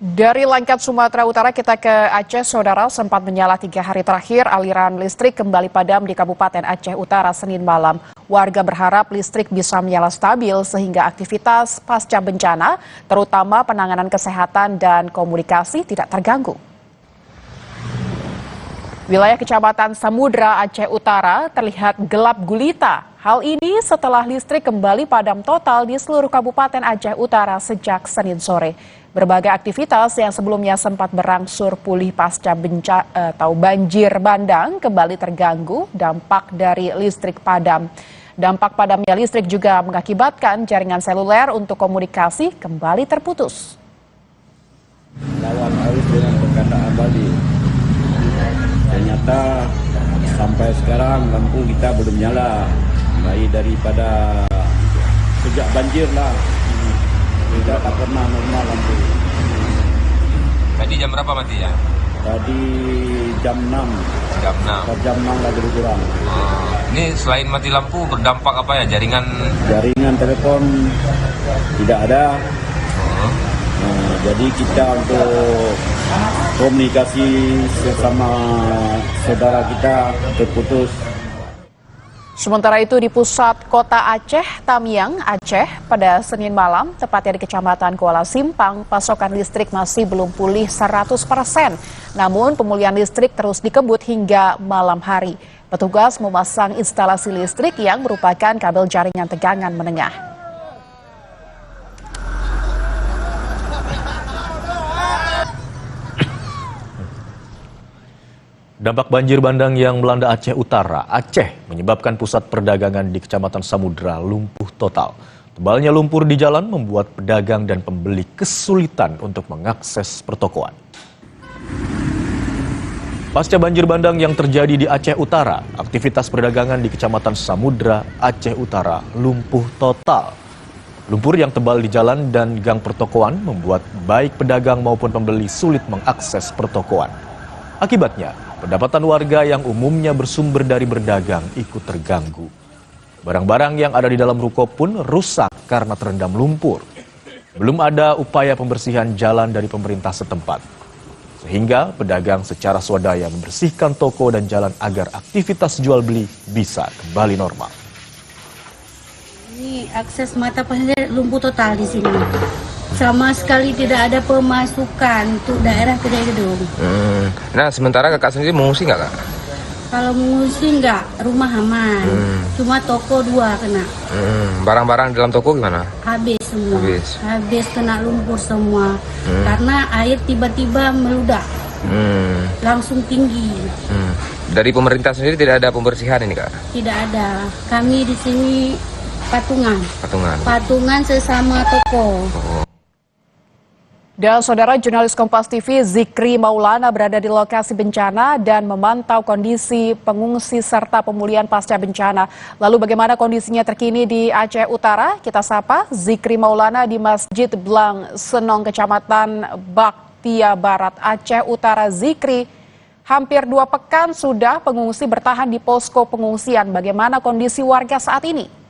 Dari Langkat, Sumatera Utara kita ke Aceh, saudara. Sempat menyala 3 hari terakhir, aliran listrik kembali padam di Kabupaten Aceh Utara Senin malam. Warga berharap listrik bisa menyala stabil sehingga aktivitas pasca bencana, terutama penanganan kesehatan dan komunikasi tidak terganggu. Wilayah Kecamatan Samudra, Aceh Utara terlihat gelap gulita. Hal ini setelah listrik kembali padam total di seluruh Kabupaten Aceh Utara sejak Senin sore. Berbagai aktivitas yang sebelumnya sempat berangsur pulih pasca banjir bandang kembali terganggu dampak dari listrik padam. Dampak padamnya listrik juga mengakibatkan jaringan seluler untuk komunikasi kembali terputus. Lawan arus dengan berkata abadi. Ternyata sampai sekarang lampu kita belum nyala. Mulai daripada sejak banjir lah. Tidak pernah normal lampu. Tadi jam berapa mati ya? Tadi jam 6. Jam 6. Jam 6 lagi kurang. Ini selain mati lampu berdampak apa ya? Jaringan telepon tidak ada. Jadi kita untuk komunikasi sesama saudara kita terputus. Sementara itu di pusat kota Aceh, Tamiang, Aceh, pada Senin malam, tepatnya di Kecamatan Kuala Simpang, pasokan listrik masih belum pulih 100%. Namun pemulihan listrik terus dikebut hingga malam hari. Petugas memasang instalasi listrik yang merupakan kabel jaringan tegangan menengah. Dampak banjir bandang yang melanda Aceh Utara, Aceh, menyebabkan pusat perdagangan di Kecamatan Samudra lumpuh total. Tebalnya lumpur di jalan membuat pedagang dan pembeli kesulitan untuk mengakses pertokoan. Pasca banjir bandang yang terjadi di Aceh Utara, aktivitas perdagangan di Kecamatan Samudra, Aceh Utara lumpuh total. Lumpur yang tebal di jalan dan gang pertokoan membuat baik pedagang maupun pembeli sulit mengakses pertokoan. Akibatnya, pendapatan warga yang umumnya bersumber dari berdagang ikut terganggu. Barang-barang yang ada di dalam ruko pun rusak karena terendam lumpur. Belum ada upaya pembersihan jalan dari pemerintah setempat. Sehingga pedagang secara swadaya membersihkan toko dan jalan agar aktivitas jual beli bisa kembali normal. Ini akses mata pesisir lumpuh total di sini. Sama sekali tidak ada pemasukan untuk daerah Kedai Gedung. Nah, sementara kakak sendiri mengungsi nggak, Kak? Kalau mengungsi nggak, rumah aman. Cuma toko 2 kena. Barang-barang di dalam toko gimana? Habis semua. Habis. Habis kena lumpur semua. Karena air tiba-tiba meludak. Langsung tinggi. Dari pemerintah sendiri tidak ada pembersihan ini, Kak? Tidak ada. Kami di sini patungan. Patungan sesama toko. Dan saudara, jurnalis Kompas TV Zikri Maulana berada di lokasi bencana dan memantau kondisi pengungsi serta pemulihan pasca bencana. Lalu bagaimana kondisinya terkini di Aceh Utara? Kita sapa Zikri Maulana di Masjid Blang Senong, Kecamatan Baktia Barat, Aceh Utara. Zikri, hampir 2 pekan sudah pengungsi bertahan di posko pengungsian. Bagaimana kondisi warga saat ini?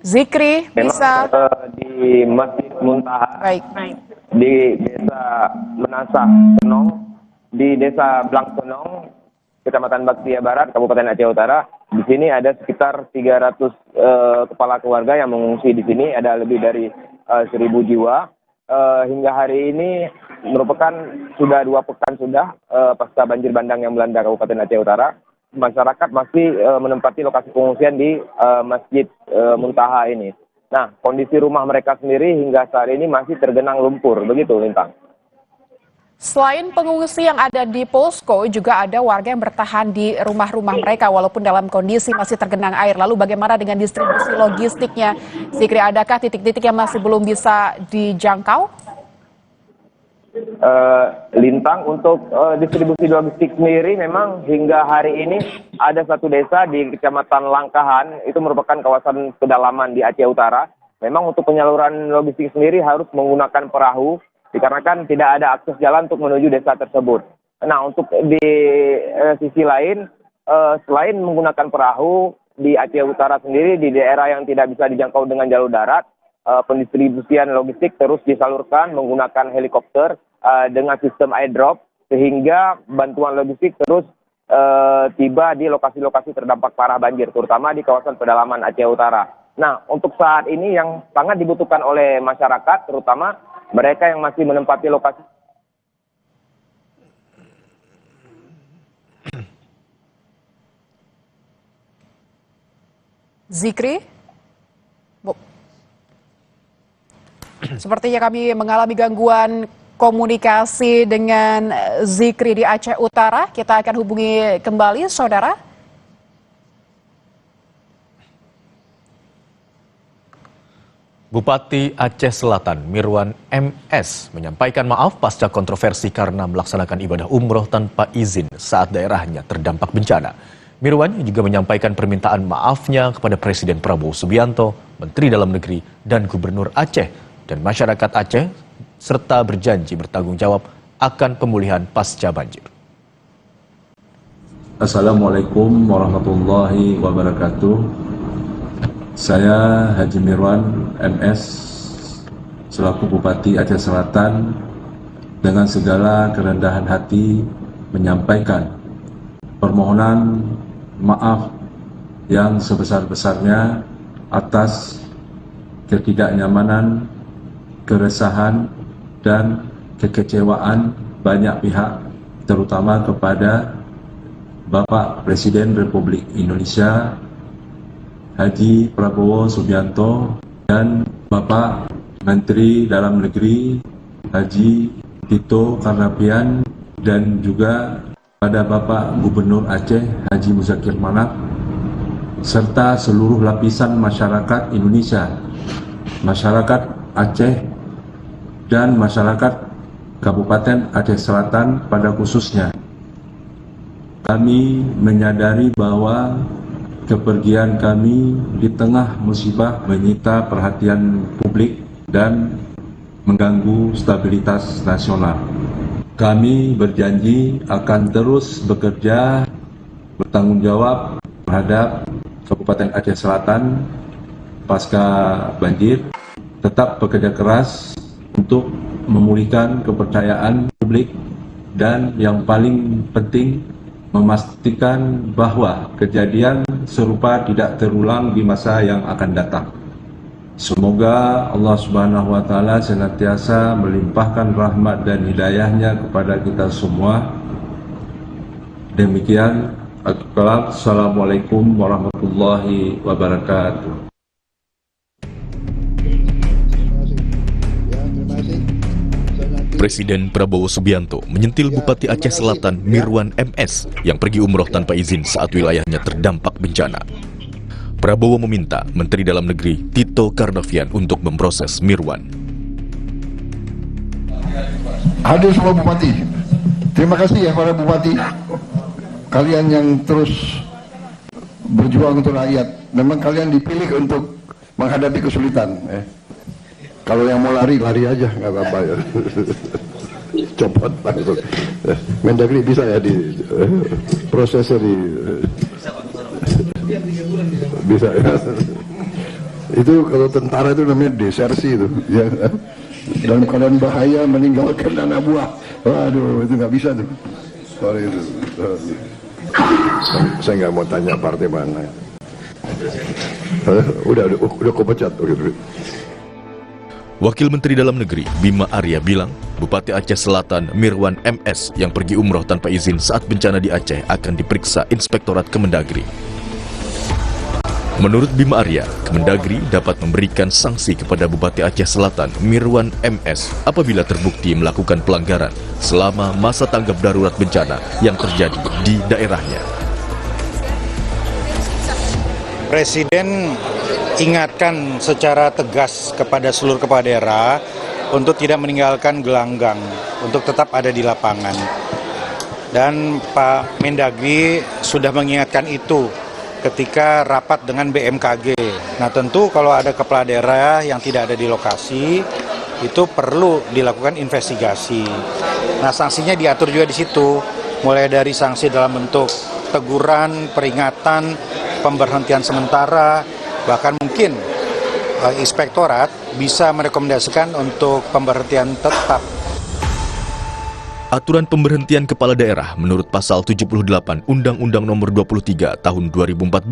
Zikri, bisa di Masjid Muntaha, baik. di Desa Menasah Senong, di Desa Blang Senong, Kecamatan Baktia Barat, Kabupaten Aceh Utara. Di sini ada sekitar 300 kepala keluarga yang mengungsi di sini, ada lebih dari 1.000 jiwa. Hingga hari ini merupakan sudah 2 pekan sudah pasca banjir bandang yang melanda Kabupaten Aceh Utara. Masyarakat masih menempati lokasi pengungsian di Masjid Muntaha ini. Nah, kondisi rumah mereka sendiri hingga saat ini masih tergenang lumpur, begitu Lintang. Selain pengungsi yang ada di posko, juga ada warga yang bertahan di rumah-rumah mereka walaupun dalam kondisi masih tergenang air. Lalu bagaimana dengan distribusi logistiknya? Zikri, adakah titik-titik yang masih belum bisa dijangkau? Lintang, untuk distribusi logistik sendiri memang hingga hari ini ada satu desa di Kecamatan Langkahan, itu merupakan kawasan pedalaman di Aceh Utara. Memang untuk penyaluran logistik sendiri harus menggunakan perahu dikarenakan tidak ada akses jalan untuk menuju desa tersebut. Nah, untuk di sisi lain, selain menggunakan perahu, di Aceh Utara sendiri, di daerah yang tidak bisa dijangkau dengan jalur darat, pendistribusian logistik terus disalurkan menggunakan helikopter dengan sistem airdrop, sehingga bantuan logistik terus tiba di lokasi-lokasi terdampak parah banjir, terutama di kawasan pedalaman Aceh Utara. Nah, untuk saat ini yang sangat dibutuhkan oleh masyarakat, terutama mereka yang masih menempati lokasi. Zikri, Bu. Sepertinya kami mengalami gangguan komunikasi dengan Zikri di Aceh Utara. Kita akan hubungi kembali, saudara. Bupati Aceh Selatan Mirwan MS menyampaikan maaf pasca kontroversi karena melaksanakan ibadah umroh tanpa izin saat daerahnya terdampak bencana. Mirwan juga menyampaikan permintaan maafnya kepada Presiden Prabowo Subianto, Menteri Dalam Negeri, dan Gubernur Aceh dan masyarakat Aceh, serta berjanji bertanggung jawab akan pemulihan pasca banjir. Assalamualaikum warahmatullahi wabarakatuh. Saya Haji Mirwan MS selaku Bupati Aceh Selatan dengan segala kerendahan hati menyampaikan permohonan maaf yang sebesar-besarnya atas ketidaknyamanan, keresahan, dan kekecewaan banyak pihak, terutama kepada Bapak Presiden Republik Indonesia Haji Prabowo Subianto dan Bapak Menteri Dalam Negeri Haji Tito Karnavian, dan juga pada Bapak Gubernur Aceh Haji Muzakir Manaf, serta seluruh lapisan masyarakat Indonesia, masyarakat Aceh, dan masyarakat Kabupaten Aceh Selatan pada khususnya. Kami menyadari bahwa kepergian kami di tengah musibah menyita perhatian publik dan mengganggu stabilitas nasional. Kami berjanji akan terus bekerja bertanggung jawab terhadap Kabupaten Aceh Selatan pasca banjir, tetap bekerja keras untuk memulihkan kepercayaan publik, dan yang paling penting memastikan bahwa kejadian serupa tidak terulang di masa yang akan datang. Semoga Allah Subhanahu wa Ta'ala senantiasa melimpahkan rahmat dan hidayahnya kepada kita semua. Demikian, Assalamualaikum warahmatullahi wabarakatuh. Presiden Prabowo Subianto menyentil Bupati Aceh Selatan Mirwan MS yang pergi umroh tanpa izin saat wilayahnya terdampak bencana. Prabowo meminta Menteri Dalam Negeri Tito Karnavian untuk memproses Mirwan. Hadir semua bupati, terima kasih ya para bupati, kalian yang terus berjuang untuk rakyat. Memang kalian dipilih untuk menghadapi kesulitan. Kalau yang mau lari, lari aja, nggak apa-apa ya. Copot langsung. Mendagri bisa ya di prosesnya di bisa ya. Itu kalau tentara itu namanya desersi itu ya. Dalam keadaan bahaya meninggalkan anak buah. Waduh, itu nggak bisa tuh. Sorry itu. Saya nggak mau tanya partai mana. Udah kepecat gitu. Wakil Menteri Dalam Negeri Bima Arya bilang, Bupati Aceh Selatan Mirwan MS yang pergi umroh tanpa izin saat bencana di Aceh akan diperiksa Inspektorat Kemendagri. Menurut Bima Arya, Kemendagri dapat memberikan sanksi kepada Bupati Aceh Selatan Mirwan MS apabila terbukti melakukan pelanggaran selama masa tanggap darurat bencana yang terjadi di daerahnya. Presiden ingatkan secara tegas kepada seluruh kepala daerah untuk tidak meninggalkan gelanggang, untuk tetap ada di lapangan. Dan Pak Mendagri sudah mengingatkan itu ketika rapat dengan BMKG. Nah tentu kalau ada kepala daerah yang tidak ada di lokasi, itu perlu dilakukan investigasi. Nah, sanksinya diatur juga di situ, mulai dari sanksi dalam bentuk teguran, peringatan, pemberhentian sementara, bahkan mungkin inspektorat bisa merekomendasikan untuk pemberhentian tetap. Aturan pemberhentian kepala daerah menurut pasal 78 Undang-Undang Nomor 23 Tahun 2014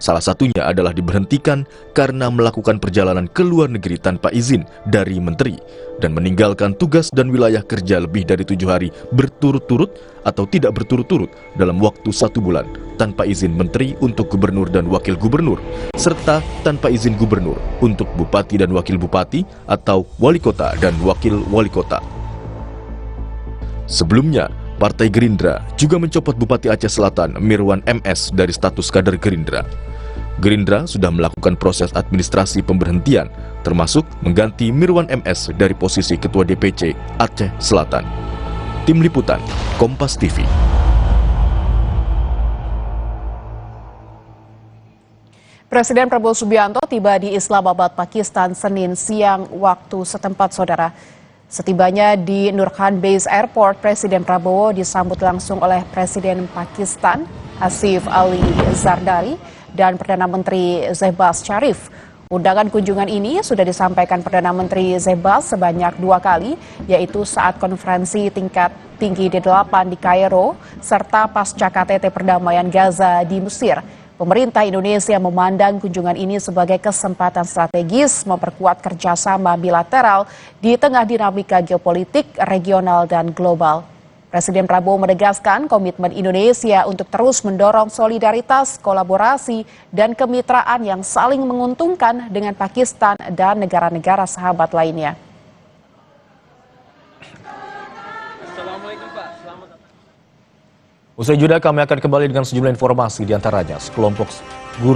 salah satunya adalah diberhentikan karena melakukan perjalanan ke luar negeri tanpa izin dari menteri dan meninggalkan tugas dan wilayah kerja lebih dari 7 hari berturut-turut atau tidak berturut-turut dalam waktu 1 bulan tanpa izin menteri untuk gubernur dan wakil gubernur serta tanpa izin gubernur untuk bupati dan wakil bupati atau wali kota dan wakil wali kota. Sebelumnya, Partai Gerindra juga mencopot Bupati Aceh Selatan Mirwan MS dari status kader Gerindra. Gerindra sudah melakukan proses administrasi pemberhentian, termasuk mengganti Mirwan MS dari posisi Ketua DPC Aceh Selatan. Tim Liputan, Kompas TV. Presiden Prabowo Subianto tiba di Islamabad, Pakistan, Senin siang waktu setempat, saudara. Setibanya di Nur Khan Base Airport, Presiden Prabowo disambut langsung oleh Presiden Pakistan Asif Ali Zardari dan Perdana Menteri Shehbaz Sharif. Undangan kunjungan ini sudah disampaikan Perdana Menteri Shehbaz sebanyak 2 kali, yaitu saat konferensi tingkat tinggi D8 di Kairo, serta pasca KTT perdamaian Gaza di Mesir. Pemerintah Indonesia memandang kunjungan ini sebagai kesempatan strategis memperkuat kerjasama bilateral di tengah dinamika geopolitik regional dan global. Presiden Prabowo menegaskan komitmen Indonesia untuk terus mendorong solidaritas, kolaborasi, dan kemitraan yang saling menguntungkan dengan Pakistan dan negara-negara sahabat lainnya. Usai jeda kami akan kembali dengan sejumlah informasi, diantaranya sekelompok guru